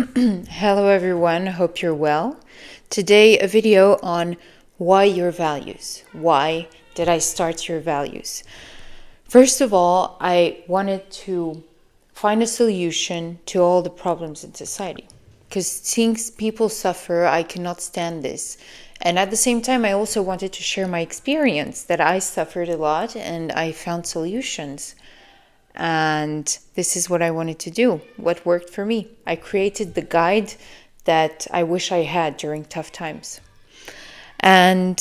Hello everyone, hope you're well. Today a video on why your values. Why did I start your values? First of all, I wanted to find a solution to all the problems in society. Because seeing people suffer, I cannot stand this. And at the same time, I also wanted to share my experience that I suffered a lot and I found solutions. And this is what I wanted to do, what worked for me. I created the guide that I wish I had during tough times. And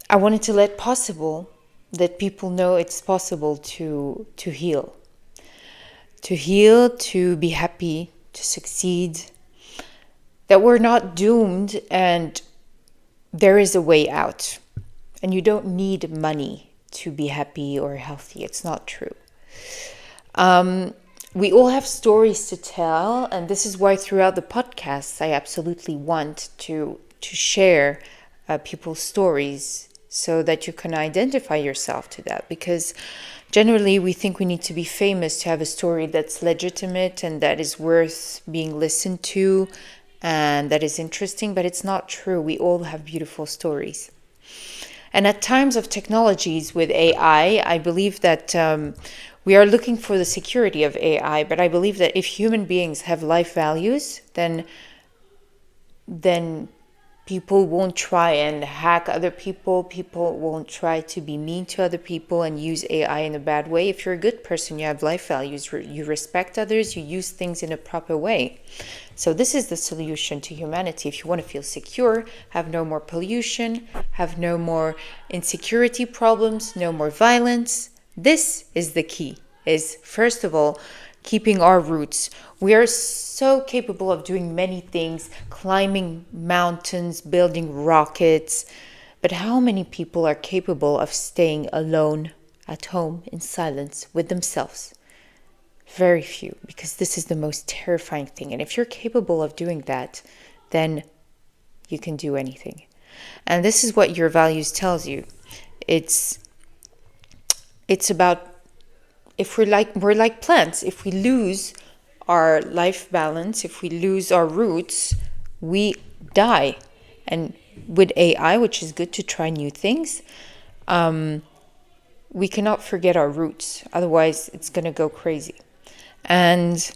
I wanted to let that people know it's possible to heal. To heal, to be happy, to succeed. That we're not doomed and there is a way out. And you don't need money to be happy or healthy. It's not true. We all have stories to tell, and this is why throughout the podcast I absolutely want to share people's stories so that you can identify yourself to that, because generally we think we need to be famous to have a story that's legitimate and that is worth being listened to and that is interesting, but it's not true. We all have beautiful stories. And at times of technologies with AI, I believe that we are looking for the security of AI, but I believe that if human beings have life values, then people won't try and hack other people. People won't try to be mean to other people and use AI in a bad way. If you're a good person, you have life values, you respect others, you use things in a proper way. So this is the solution to humanity. If you want to feel secure, have no more pollution, have no more insecurity problems, no more violence. This is the key, is first of all, keeping our roots. We are so capable of doing many things, climbing mountains, building rockets. But how many people are capable of staying alone at home in silence with themselves? Very few, because this is the most terrifying thing. And if you're capable of doing that, then you can do anything. And this is what your values tells you. It's about, if we're like plants. If we lose our life balance, if we lose our roots, we die. And with AI, which is good to try new things, we cannot forget our roots. Otherwise, it's going to go crazy. And,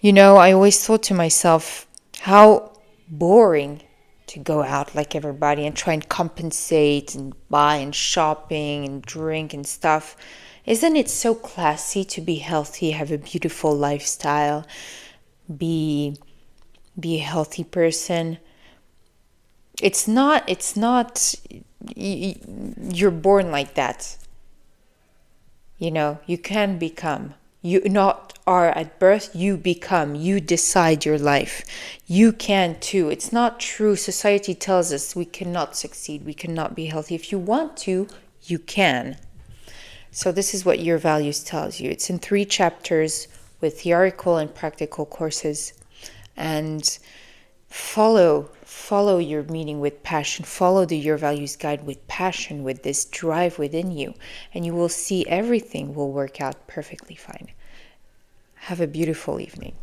I always thought to myself, how boring to go out like everybody and try and compensate and buy and shopping and drink and stuff. Isn't it so classy to be healthy, have a beautiful lifestyle, be a healthy person? It's not, you're born like that. You can become. You not are at birth, you become, you decide your life. You can too. It's not true. Society tells us we cannot succeed, we cannot be healthy. If you want to, you can. So this is what your values tells you. It's in 3 chapters with theoretical and practical courses. And follow your meaning with passion. Follow the Your Values guide with passion, with this drive within you. And you will see everything will work out perfectly fine. Have a beautiful evening.